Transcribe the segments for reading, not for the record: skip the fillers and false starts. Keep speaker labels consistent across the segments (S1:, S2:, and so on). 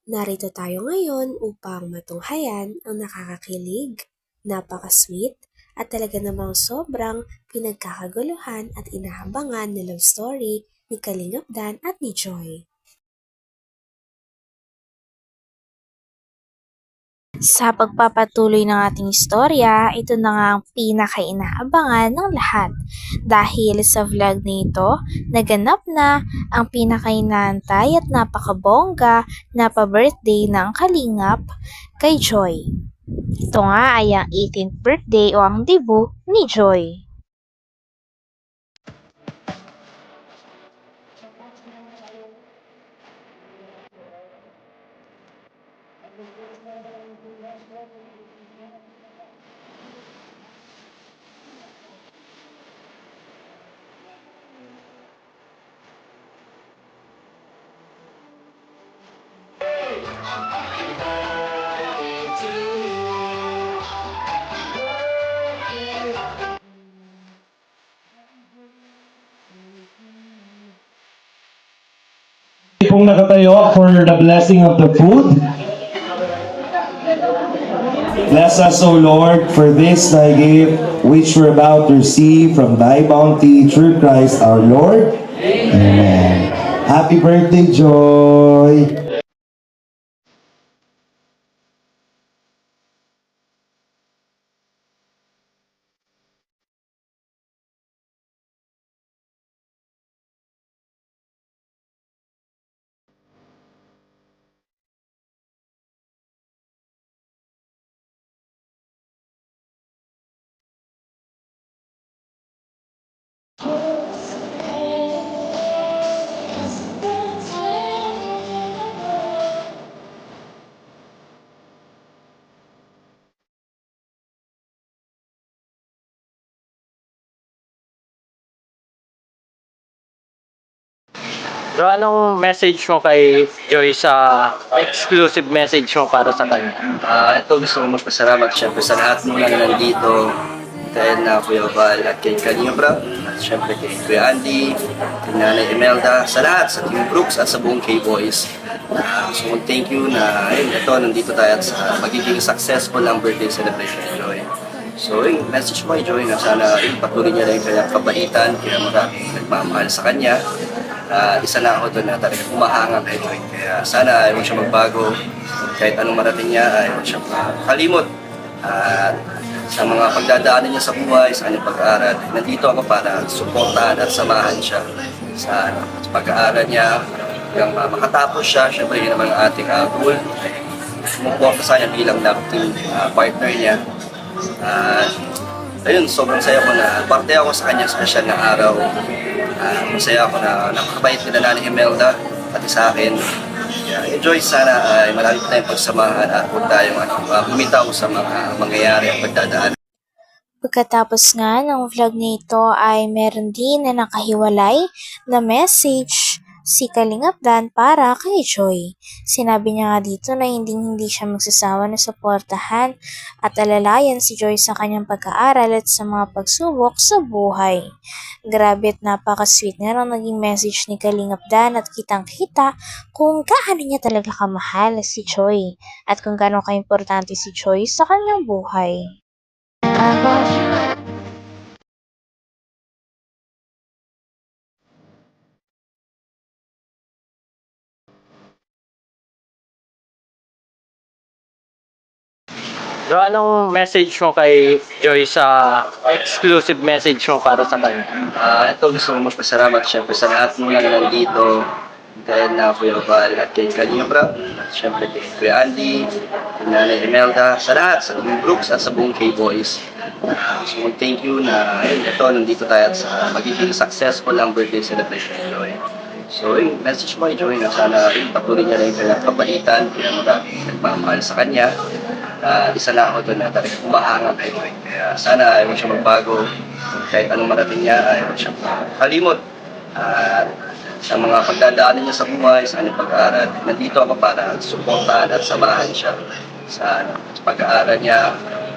S1: Narito tayo ngayon upang matunghayan ang nakakakilig, napaka-sweet, at talaga namang sobrang pinagkakaguluhan at inahabangan na love story ni Kalingap Dan at ni Joy. Sa pagpapatuloy ng ating istorya, ito na nga ang pinaka-inaabangan ng lahat. Dahil sa vlog na ito, naganap na ang pinaka-inaantay at napakabongga na pa-birthday ng Kalingap kay Joy. Ito nga ay ang 18th birthday o ang debut ni Joy.
S2: Kung nakatayo for the blessing of the food. Bless us, O Lord, for this thy gift, which we're about to receive from thy bounty through Christ our Lord. Amen. Happy birthday, Joy!
S3: So, anong message mo kay Joy sa exclusive message mo para sa kanya?
S4: Ito gusto ko magpasalamat syempre sa lahat mo lang nandito dahil na Kuya Val at kay Kalinga Brab at syempre kay Kuya Andy, kay Nanay Imelda, sa lahat, sa Team Brooks at sa buong K-Boys. So thank you na ito, nandito tayo at sa magiging successful ang birthday celebration ni Joy. So yung message mo kay Joy na sana patuloy niya rin kanyang kabaitan, kaya maraming nagmamahal sa kanya. Isa na ako doon na talagang umahanga kay Joy. Kaya sana ayaw siya magbago. Kahit anong marating niya, ayaw siya makalimot. At sa mga pagdadaanan niya sa buhay, sa kanyang pag-aaral, nandito ako para suportahan at samahan siya sa pag-aaral niya. Hanggang makatapos siya, syempre yun naman ang ating goal. Sumuporta sa kanya bilang love team partner niya. Ayun, sobrang saya ko na parte ako sa kanyang special na araw. Masaya ako na napakabait nila Nanay Imelda pati sa akin. Enjoy, sana ay marami pa tayong pagsamahan at huwag tayong bumitaw sa mga mangyayari at pagdadaan.
S1: Pagkatapos nga ng vlog nito ay meron din na nakahiwalay na message si Kalingap Dan para kay Joy. Sinabi niya nga dito na hindi siya magsasawa na suportahan at alalayan si Joy sa kanyang pag-aaral at sa mga pagsubok sa buhay. Grabe at napaka-sweet nga nang naging message ni Kalingap Dan at kitang-kita kung gaano niya talaga kamahal si Joy at kung gaano ka-importante si Joy sa kanyang buhay.
S3: So, anong message mo kay Joy sa exclusive message mo para sa kanya?
S4: Ito gusto ko magpasalamat syempre sa lahat mo lang nandito dahil na Kuya Val at kay Kalinga Brab at syempre kay Kuya Andy, kay Nanay Imelda, sa lahat, sa Team Brooks at sa buong K-Boys. So thank you na ito, nandito tayo at sa magiging successful ang birthday celebration ni Joy. So yung message mo kay Joy na sana patuloy niya rin kanyang kabaitan, kaya maraming nagmamahal sa kanya. Isa na ako doon na talagang umahanga kay Joy. Kaya sana ayaw siya magbago. Kahit anong marating niya, ayaw siya makalimot. At sa mga pagdadaanan niya sa buhay, sa kanyang pag-aaral, nandito ako para suportahan at samahan siya sa pag-aaral niya.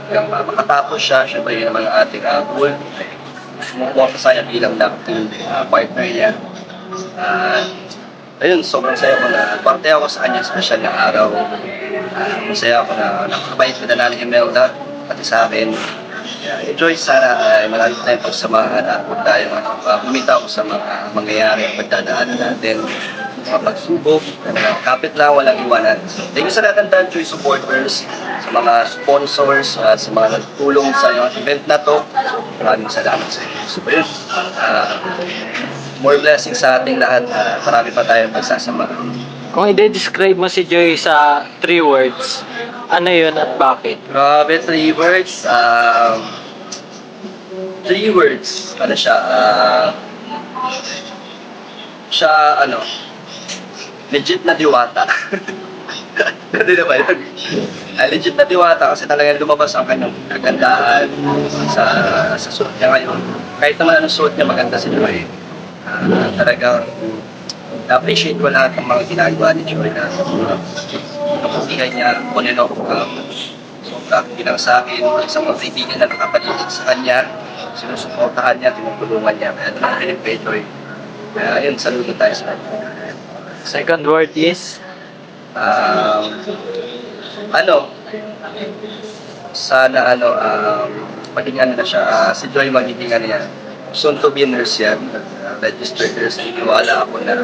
S4: Hanggang makatapos siya, syempre yun naman ang ating goal. Sumuporta sa kanya bilang love team partner niya. ayun, sobrang saya ko na parte ako sa kanya special na araw. Masaya ako na nakakabait ka na natin Imelda, pati sa akin. Enjoy sana ay marami tayong pagsamahan at huwag tayong bumitaw sa mga mangyayari at pagdadaanan natin. Mga pagsubok, kapit lang, walang iwanan. So, thank you sa lahat ng Danjoy supporters, sa mga sponsors, sa mga nagtulong sa event na to. Maraming salamat sa inyo. So, yun, more blessings sa ating lahat. Marami pa tayong pagsasama.
S3: Kung i-describe mo si Joy sa 3 words, ano yun at bakit?
S4: Grabe, 3 words. 3 words. Ano siya? Siya, ano, legit na diwata. Hindi na ba yun? Legit na diwata kasi talagang lumabas ang kanyang kagandahan sa suot niya ngayon. Kahit naman anong suot niya, maganda si Joy. Talagang na-appreciate ko lahat ng mga ginagawa ni Joy na kaputihan niya on and off. Sobra bilang sa akin, sa mga kaibigan na nakapaligid sa kanya, sinusuportahan niya, tinutulungan niya. Kaya doon ang pinip kay Joy. Kaya yun, saludo tayo sa kanya.
S3: Second word is,
S4: Ano, sana ano, maging ano na siya, si Joy magiging ano yan, soon to be nurse yan, registered nurse. Wala ako na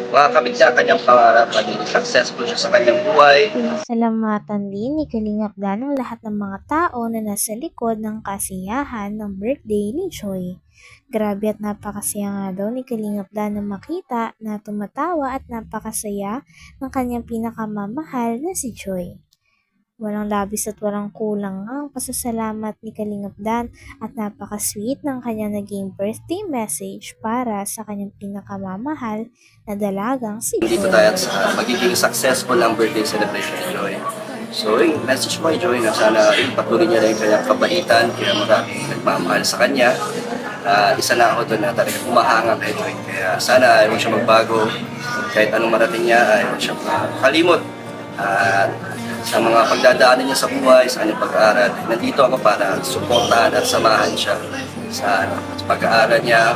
S4: makakamit niya ang kanyang pangarap, maging successful siya sa kanyang buhay.
S1: Salamatan din ni Kalingap Dan ang lahat ng mga tao na nasa likod ng kasiyahan ng birthday ni Joy. Grabe at napakasaya nga daw ni Kalingap Dan na makita na tumatawa at napakasaya ng kanyang pinakamamahal na si Joy. Walang labis at walang kulang ang pasasalamat ni Kalingap Dan at napaka-sweet ng kanyang naging birthday message para sa kanyang pinakamamahal na dalagang si
S4: Dito
S1: Joy.
S4: tayo sa magiging successful ang birthday celebration ni Joy. So, yung message ko kay Joy na sana patuloy niya rin kanyang kabaitan, kaya maraming nagmamahal sa kanya. Isa na ako doon na talagang umahanga kay Joy. Kaya sana ayaw siya magbago. Kahit anong marating niya, ayaw siya makalimot. At sa mga pagdadaanan niya sa buhay, sa kanyang pag-aaral, nandito ako para suportahan at samahan siya sa pag-aaral niya.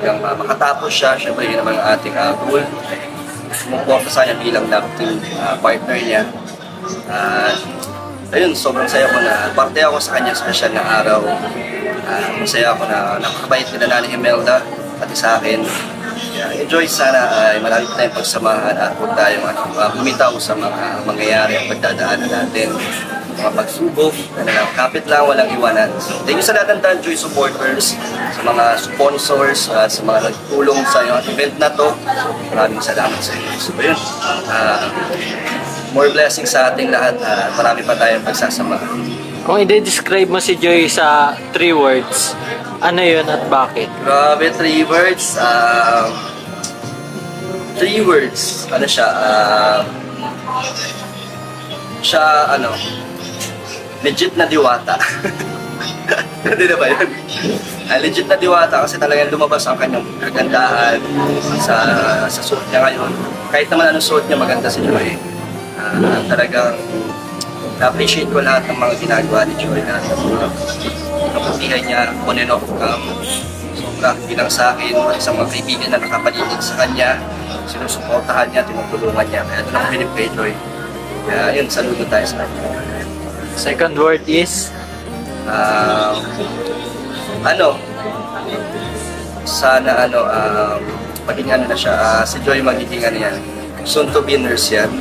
S4: Hanggang makatapos siya, syempre yun naman ang ating goal. Sumuporta sa kanya bilang love team partner niya. Ayun, sobrang saya ko na parte ako sa kanya special na araw. Masaya ako na nakakabait ka na ni Imelda, pati sa akin. Enjoy sana ay marami tayong pagsamahan at huwag tayong bumitaw sa mga mangyayari at pagdadaanan natin. Mga pagsubok, kapit lang, walang iwanan. So, thank you sa lahat ng Danjoy supporters, sa mga sponsors, sa mga nagtulong sa event na to. Maraming salamat sa inyo. So, yun. More blessings sa ating lahat. Marami pa tayong pagsasama.
S3: kung i-describe mo si Joy sa 3 words, ano yun at bakit?
S4: Grabe, 3 words. 3 words. Ano siya? Siya, ano, legit na diwata. Hindi na ba yun? Legit na diwata kasi talagang lumabas ang kanyang kagandahan sa suot niya ngayon. Kahit naman anong suot niya, maganda si Joy. Talagang na-appreciate ko lahat ng mga ginagawa ni Joy na kaputihan niya on and off. Sobra bilang sa akin, sa mga kaibigan na nakapaligid sa kanya, sinusuportahan niya, tinutulungan niya. Kaya doon ako pinip kay Joy. Kaya yun, saludo tayo sa kanya.
S3: Second word is,
S4: Ano, sana ano, maging ano na siya, si Joy magiging ano yan, soon to be nurse yan,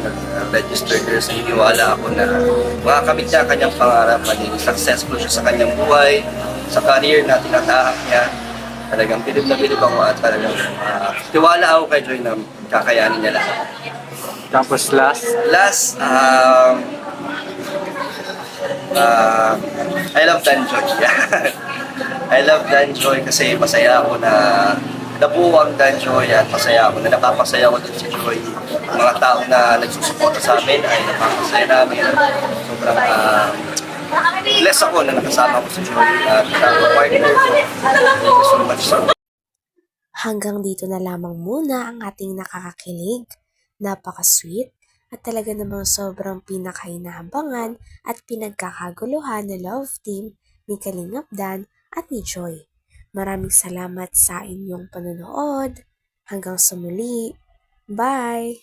S4: registered nurse. Naniniwala ako na makakamit niya ang kanyang pangarap, maging successful siya sa kanyang buhay, sa career na tinatahak niya. Talagang bilib na bilib ako at talagang tiwala ako kay Joy na kakayanin niya lahat.
S3: tapos last,
S4: I love Danjoy. I love Danjoy kasi masaya ako na nabuo ang Danjoy at masaya ako na napapasaya ko din si Joy. Ang mga tao na nagsusuporta sa amin ay napapasaya namin. Sobrang bless ako na nakasama ko si Joy at partner ko. Thank you so much.
S1: Hanggang dito na lamang muna ang ating nakakakilig, napaka-sweet, at talaga namang sobrang pinakainahabangan at pinagkakaguluhan na love team ni Kalingap Dan at ni Joy. Maraming salamat sa inyong panonood. Hanggang sa muli. Bye!